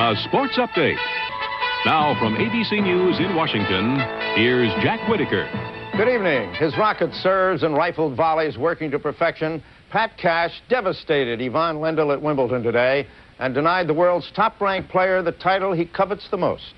A sports update. Now from ABC News in Washington, here's Jack Whitaker. Good evening. His rocket serves and rifled volleys working to perfection. Pat Cash devastated Yvonne Lendl at Wimbledon today and denied the world's top-ranked player the title he covets the most.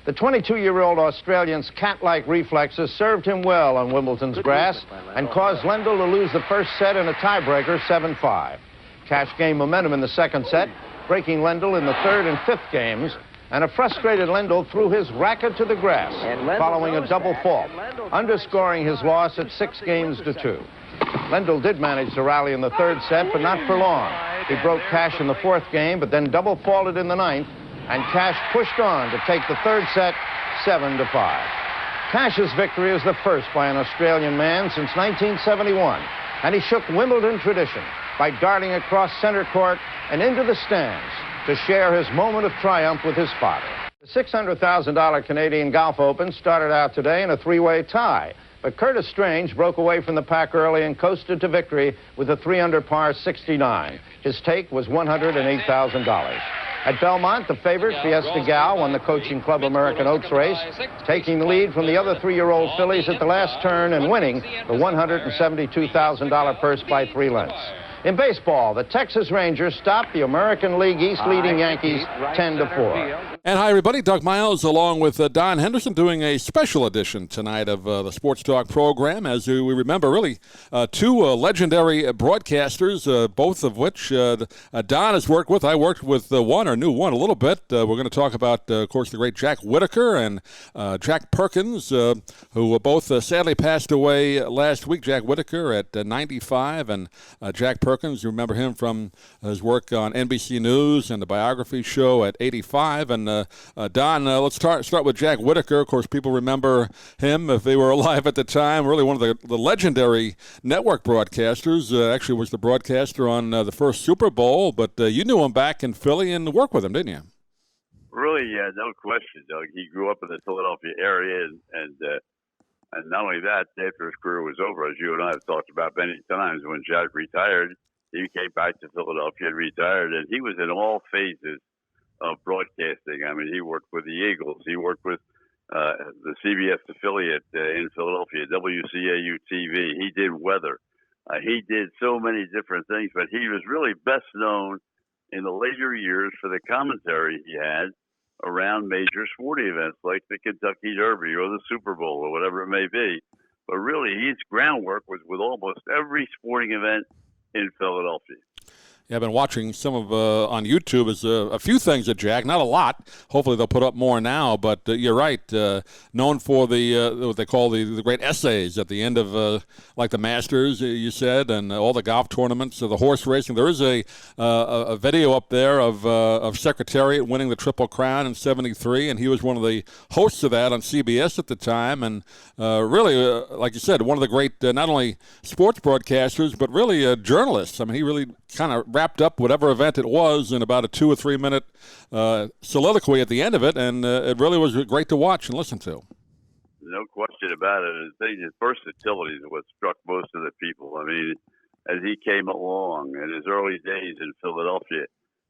The 22-year-old Australian's cat-like reflexes served him well on Wimbledon's grass and caused Lendl to lose the first set in a tiebreaker 7-5. Cash gained momentum in the second set, breaking Lendl in the third and fifth games, and a frustrated Lendl threw his racket to the grass following a double fault, underscoring his loss at 6-2. Lendl did manage to rally in the third set, but not for long. He broke Cash in the fourth game, but then double faulted in the ninth, and Cash pushed on to take the third set 7-5. Cash's victory is the first by an Australian man since 1971, and he shook Wimbledon tradition by darting across center court and into the stands to share his moment of triumph with his father. The $600,000 Canadian Golf Open started out today in a three-way tie, but Curtis Strange broke away from the pack early and coasted to victory with a 3-under par 69. His take was $108,000. At Belmont, the favorite, Fiesta Gal, won the Coaching Club American Oaks race, taking the lead from the other 3-year-old fillies at the last turn and winning the $172,000 purse by 3 lengths. In baseball, the Texas Rangers stopped the American League East leading Yankees 10-4. And hi, everybody. Doug Miles along with Don Henderson doing a special edition tonight of the Sports Talk program. As we remember, really, two legendary broadcasters, both of which Don has worked with. I worked with one, or knew one a little bit. We're going to talk about, of course, the great Jack Whitaker and Jack Perkins, who both sadly passed away last week. Jack Whitaker at 95, and Jack Perkins, you remember him from his work on NBC News and the biography show at 85. And Don, let's start with Jack Whitaker. Of course, people remember him if they were alive at the time. Really one of the legendary network broadcasters. Actually was the broadcaster on the first Super Bowl, but you knew him back in Philly and worked with him, didn't you? Really, no question, Doug. He grew up in the Philadelphia area, and not only that, after his career was over, as you and I have talked about many times, when Jack retired, he came back to Philadelphia and retired, and he was in all phases of broadcasting. I mean, he worked with the Eagles. He worked with the CBS affiliate in Philadelphia, WCAU TV. He did weather. He did so many different things, but he was really best known in the later years for the commentary he had around major sporting events like the Kentucky Derby or the Super Bowl or whatever it may be. But really, his groundwork was with almost every sporting event in Philadelphia. Yeah, I've been watching some of on YouTube is a few things at Jack, not a lot. Hopefully they'll put up more now, but you're right. Known for the what they call the great essays at the end of like the Masters, you said, and all the golf tournaments, the horse racing. There is a video up there of Secretariat winning the Triple Crown in '73, and he was one of the hosts of that on CBS at the time. And really, like you said, one of the great not only sports broadcasters but really journalists. I mean, he really kind of wrapped up whatever event it was in about a 2 or 3 minute soliloquy at the end of it, and it really was great to watch and listen to. No question about it. His versatility is what struck most of the people. I mean, as he came along in his early days in Philadelphia,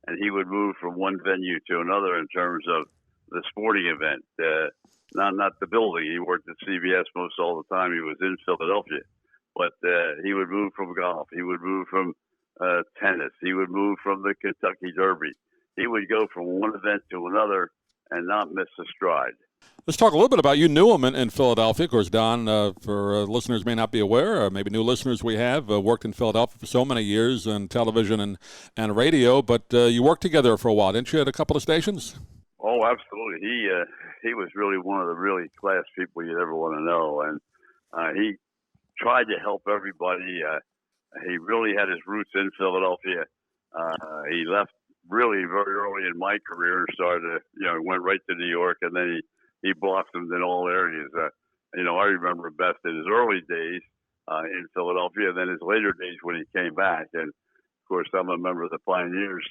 and he would move from one venue to another in terms of the sporting event, not the building. He worked at CBS most all the time. He was in Philadelphia, but he would move from golf. He would move from tennis. He would move from the Kentucky Derby. He would go from one event to another and not miss a stride. Let's talk a little bit about, you knew him in Philadelphia. Of course, Don, for listeners may not be aware, or maybe new listeners we have, worked in Philadelphia for so many years on television and radio, but you worked together for a while, didn't you, at a couple of stations? Oh, absolutely. He was really one of the really class people you'd ever want to know, and he tried to help everybody. He really had his roots in Philadelphia. He left really very early in my career and started, went right to New York, and then he blossomed in all areas. I remember best in his early days in Philadelphia, and then his later days when he came back. And, of course, I'm a member of the Pioneers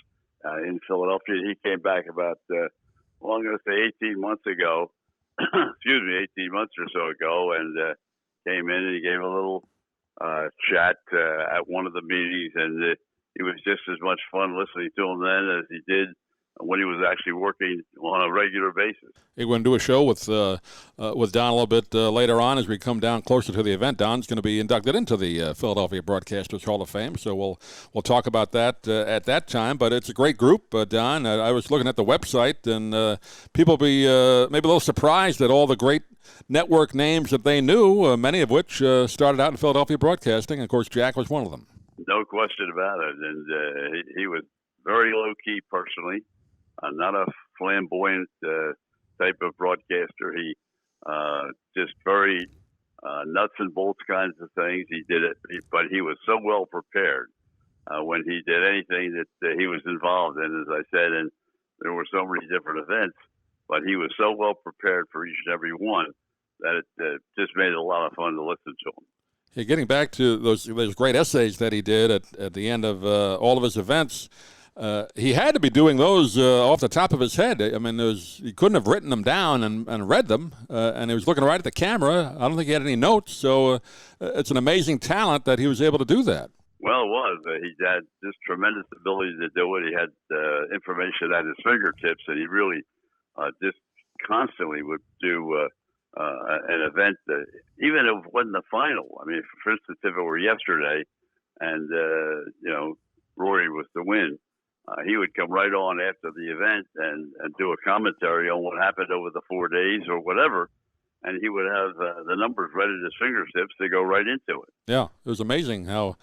in Philadelphia. He came back about, I'm going to say 18 months ago, 18 months or so ago, and came in and he gave a little chat at one of the meetings, and it was just as much fun listening to him then as he did when he was actually working on a regular basis. We're going to do a show with Don a little bit later on as we come down closer to the event. Don's going to be inducted into the Philadelphia Broadcasters Hall of Fame, so we'll talk about that at that time. But it's a great group, Don. I was looking at the website, and people be maybe a little surprised at all the great network names that they knew, many of which started out in Philadelphia broadcasting. And of course, Jack was one of them. No question about it. And he was very low-key personally, not a flamboyant type of broadcaster. He just very nuts and bolts kinds of things. He did it, but he was so well prepared when he did anything that he was involved in, as I said, and there were so many different events, but he was so well prepared for each and every one that it just made it a lot of fun to listen to him. Yeah, getting back to those great essays that he did at the end of all of his events, he had to be doing those off the top of his head. I mean, he couldn't have written them down and read them, and he was looking right at the camera. I don't think he had any notes, so it's an amazing talent that he was able to do that. Well, it was. He had just tremendous ability to do it. He had information at his fingertips, and he really just constantly would do an event, even if it wasn't the final. I mean, for instance, if it were yesterday and, Rory was to win, he would come right on after the event and do a commentary on what happened over the 4 days or whatever, and he would have the numbers right at his fingertips to go right into it. Yeah, it was amazing how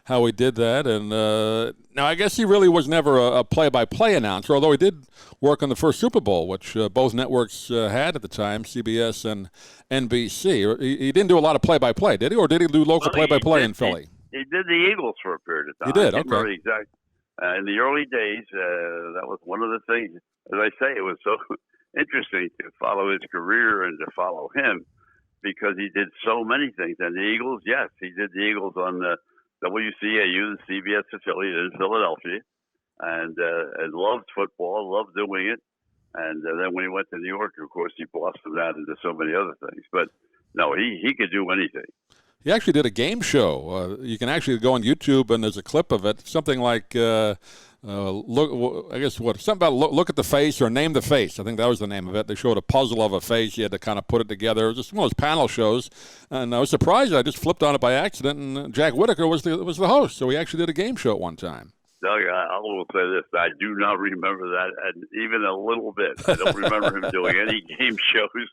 he did that. And now I guess he really was never a play-by-play announcer, although he did work on the first Super Bowl, which both networks had at the time, CBS and NBC. He didn't do a lot of play-by-play, did he? Or did he do local play-by-play in Philly? He did the Eagles for a period of time. He did, okay. In the early days, that was one of the things, as I say, it was so interesting to follow his career and to follow him because he did so many things. And the Eagles, yes, he did the Eagles on the WCAU, the CBS affiliate in Philadelphia, and loved football, loved doing it. And then when he went to New York, of course, he blossomed out into so many other things. But no, he could do anything. He actually did a game show. You can actually go on YouTube, and there's a clip of it. Something like, look at the face or name the face. I think that was the name of it. They showed a puzzle of a face. You had to kind of put it together. It was just one of those panel shows, and I was surprised. I just flipped on it by accident, and Jack Whitaker was the host. So he actually did a game show at one time. Doug, I will say this: I do not remember that, and even a little bit. I don't remember him doing any game shows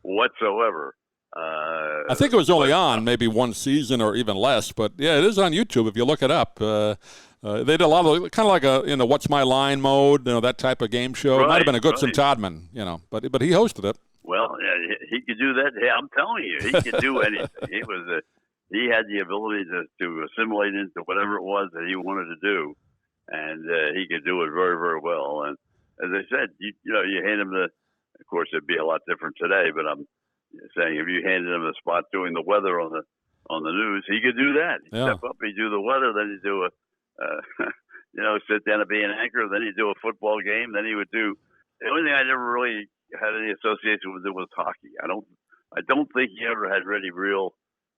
whatsoever. I think it was only on maybe one season or even less, but yeah, it is on YouTube if you look it up. They did a lot of kind of like a What's My Line mode, that type of game show. It might have been a Goodson Todman, but he hosted it. Well, yeah, he could do that. Yeah, I'm telling you, he could do anything. He had the ability to assimilate into whatever it was that he wanted to do, and he could do it very, very well. And as I said, you hand him of course, it'd be a lot different today, but I'm saying if you handed him a spot doing the weather on the news, he could do that. He'd step up, he'd do the weather, then he'd do sit down and be an anchor, then he'd do a football game, then he would do. The only thing I never really had any association with it was hockey. I don't think he ever had any real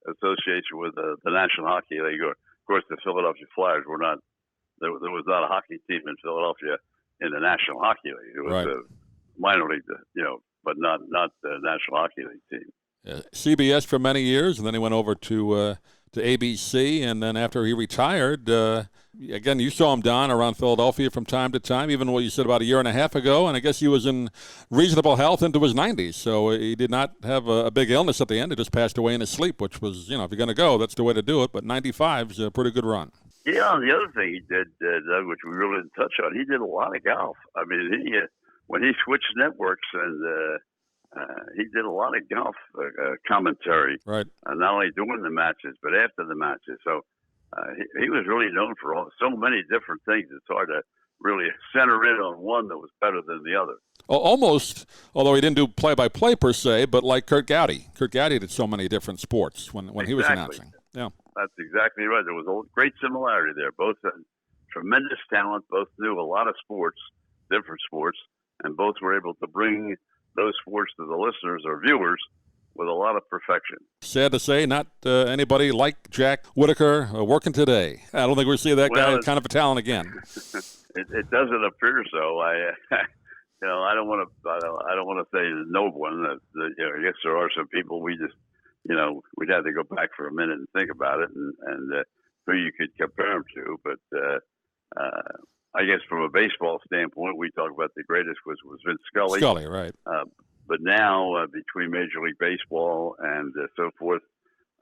association with the National Hockey League. Of course, the Philadelphia Flyers were not. There was not a hockey team in Philadelphia in the National Hockey League. It was a minor league, but not the National Hockey League team. CBS for many years, and then he went over to ABC, and then after he retired, again, you saw him, Don, around Philadelphia from time to time, even what you said about a year and a half ago, and I guess he was in reasonable health into his 90s, so he did not have a big illness at the end. He just passed away in his sleep, which was, if you're going to go, that's the way to do it, but 95 is a pretty good run. Yeah, and the other thing he did, Doug, which we really didn't touch on, he did a lot of golf. I mean, when he switched networks and he did a lot of golf commentary, right? Not only during the matches, but after the matches. So he was really known for so many different things. It's hard to really center in on one that was better than the other. Almost, although he didn't do play-by-play per se, but like Curt Gowdy. Curt Gowdy did so many different sports when he was announcing. Yeah, that's exactly right. There was a great similarity there. Both had tremendous talent. Both knew a lot of sports, different sports, and both were able to bring those sports to the listeners or viewers with a lot of perfection. Sad to say, not anybody like Jack Whitaker working today. I don't think we'll see that guy kind of a talent again. It doesn't appear so. I don't want to say no one. I guess there are some people we just, we'd have to go back for a minute and think about it and who you could compare them to. But I guess from a baseball standpoint, we talk about the greatest was Vince Scully. Scully, right. But now between Major League Baseball and so forth,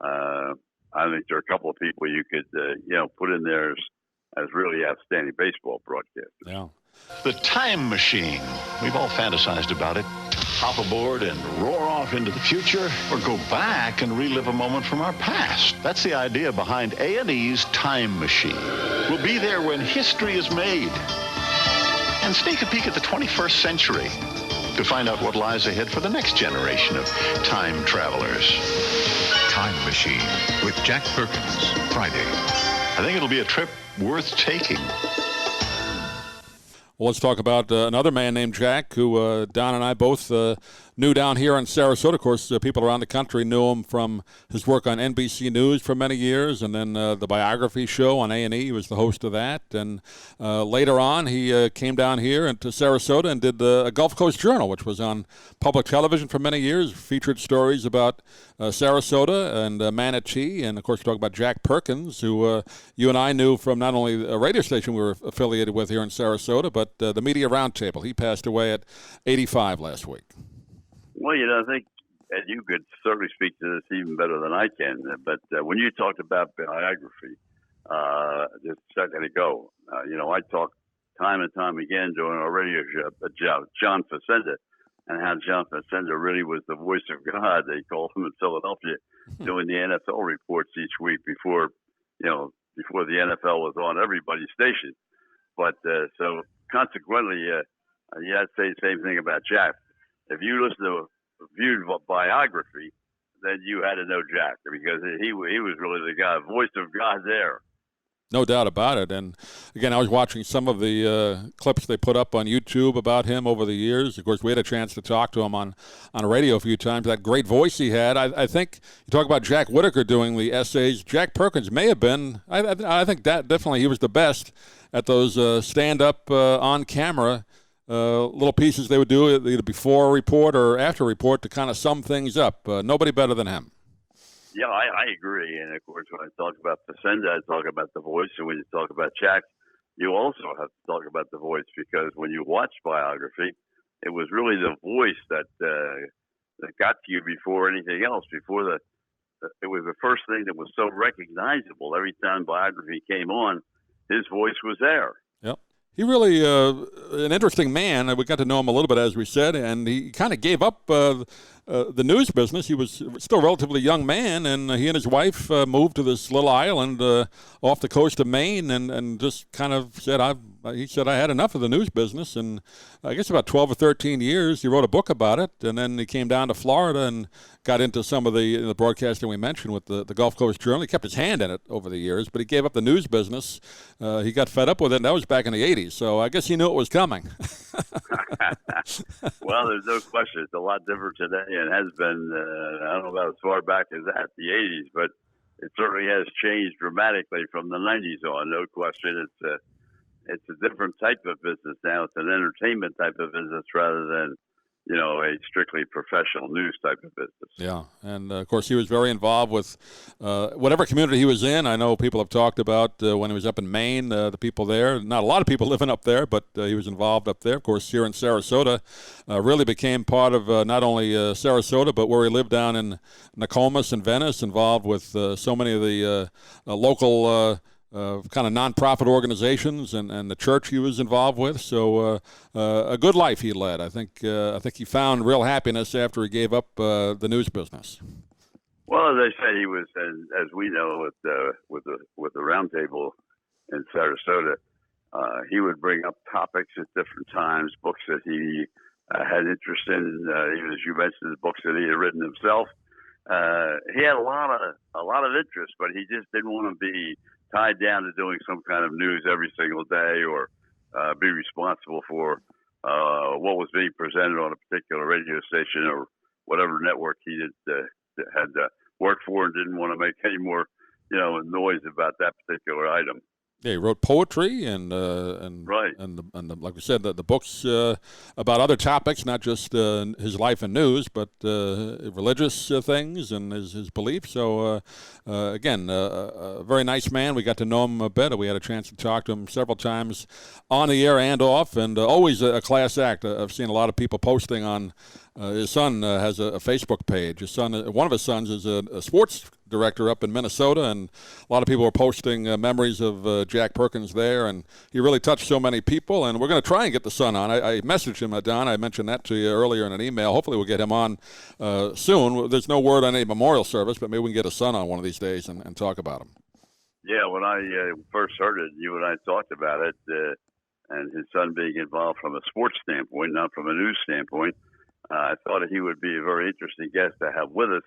I think there are a couple of people you could, put in there as really outstanding baseball broadcasters. Yeah. The time machine. We've all fantasized about it. Hop aboard and roar off into the future, or go back and relive a moment from our past. That's the idea behind A&E's Time Machine. We'll be there when history is made. And sneak a peek at the 21st century to find out what lies ahead for the next generation of time travelers. Time Machine with Jack Perkins, Friday. I think it'll be a trip worth taking. Well, let's talk about another man named Jack, who Don and I both knew down here in Sarasota. Of course, people around the country knew him from his work on NBC News for many years, and then the biography show on A&E. He was the host of that. And later on, he came down here into Sarasota and did a Gulf Coast Journal, which was on public television for many years, featured stories about Sarasota and Manatee. And, of course, we talk about Jack Perkins, who you and I knew from not only a radio station we were affiliated with here in Sarasota, but the Media Roundtable. He passed away at 85 last week. Well, I think, and you could certainly speak to this even better than I can, but when you talked about biography just a second ago, I talked time and time again during our radio show, John Facenda, and how John Facenda really was the voice of God. They called him in Philadelphia doing the NFL reports each week before the NFL was on everybody's station. But so consequently, I'd say the same thing about Jack. If you listen to a viewed biography, then you had to know Jack, because he was really the guy, voice of God there. No doubt about it. And again, I was watching some of the clips they put up on YouTube about him over the years. Of course, we had a chance to talk to him on radio a few times. That great voice he had. I think you talk about Jack Whitaker doing the essays. Jack Perkins may have been. I think that definitely he was the best at those stand-up on-camera little pieces they would do either before a report or after a report to kind of sum things up. Nobody better than him. Yeah, I agree. And, of course, when I talk about Facenda, I talk about the voice. And when you talk about Jack, you also have to talk about the voice, because when you watch biography, it was really the voice that got to you before anything else. It was the first thing that was so recognizable. Every time biography came on, his voice was there. Yep. He really, an interesting man. We got to know him a little bit, as we said, and he kind of gave up the news business. He was still a relatively young man, and he and his wife moved to this little island off the coast of Maine, and just kind of said, he said, I had enough of the news business. And I guess about 12 or 13 years, he wrote a book about it, and then he came down to Florida and got into some of the broadcasting we mentioned with the Gulf Coast Journal. He kept his hand in it over the years, but he gave up the news business. He got fed up with it, and that was back in the 80s. So I guess he knew it was coming. Well, there's no question. It's a lot different today, and has been, I don't know about as far back as that, the 80s, but it certainly has changed dramatically from the 90s on. No question. It's a different type of business now. It's an entertainment type of business rather than, a strictly professional news type of business. Yeah, and of course he was very involved with whatever community he was in. I know people have talked about when he was up in Maine, the people there. Not a lot of people living up there, but he was involved up there. Of course, here in Sarasota, really became part of not only Sarasota, but where he lived down in Nokomis and Venice, involved with so many of the local kind of nonprofit organizations and the church he was involved with. So a good life he led. I think he found real happiness after he gave up the news business. Well, as I said, he was, and as we know, with the roundtable in Sarasota, he would bring up topics at different times, books that he had interest in. Even as you mentioned, the books that he had written himself. He had a lot of interest, but he just didn't want to be tied down to doing some kind of news every single day, or be responsible for what was being presented on a particular radio station or whatever network he had worked for, and didn't want to make any more noise about that particular item. Yeah, he wrote poetry Right. like we said, the books about other topics, not just his life and news, but religious things and his beliefs. So again, a very nice man. We got to know him a bit. We had a chance to talk to him several times on the air and off, and always a class act. I've seen a lot of people posting on. His son has a Facebook page. One of his sons, is a sports director up in Minnesota, and a lot of people are posting memories of Jack Perkins there, and he really touched so many people. And we're going to try and get the son on. I messaged him, Don. I mentioned that to you earlier in an email. Hopefully, we'll get him on soon. There's no word on any memorial service, but maybe we can get a son on one of these days and talk about him. Yeah, when I first heard it, you and I talked about it, and his son being involved from a sports standpoint, not from a news standpoint. I thought he would be a very interesting guest to have with us,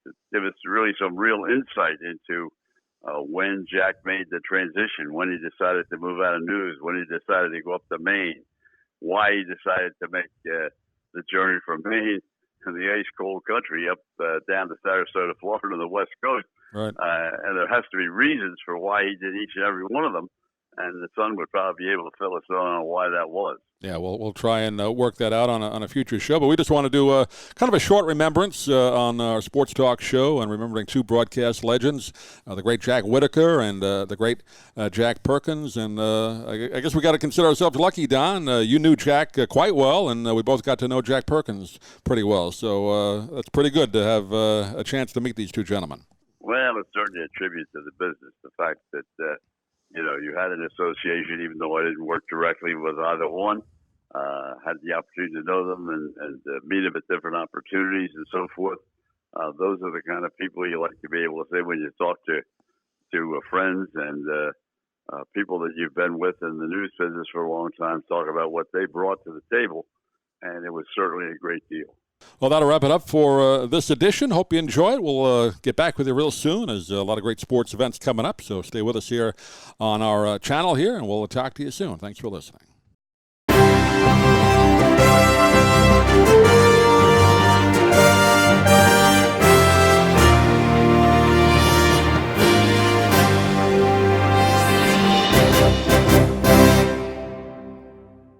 to give us really some real insight into when Jack made the transition, when he decided to move out of news, when he decided to go up to Maine, why he decided to make the journey from Maine to the ice-cold country up down to Sarasota, Florida, on the West Coast. Right. And there has to be reasons for why he did each and every one of them, and the son would probably be able to fill us in on why that was. Yeah, we'll try and work that out on a future show. But we just want to do kind of a short remembrance on our Sports Talk show, and remembering two broadcast legends, the great Jack Whitaker and the great Jack Perkins. And I guess we got to consider ourselves lucky, Don. You knew Jack quite well, and we both got to know Jack Perkins pretty well. So that's pretty good to have a chance to meet these two gentlemen. Well, it's certainly a tribute to the business, the fact that you had an association, even though I didn't work directly with either one. Had the opportunity to know them and meet them at different opportunities and so forth. Those are the kind of people you like to be able to say when you talk to friends and people that you've been with in the news business for a long time, talk about what they brought to the table, and it was certainly a great deal. Well, that'll wrap it up for this edition. Hope you enjoy it. We'll get back with you real soon. There's a lot of great sports events coming up, so stay with us here on our channel here, and we'll talk to you soon. Thanks for listening.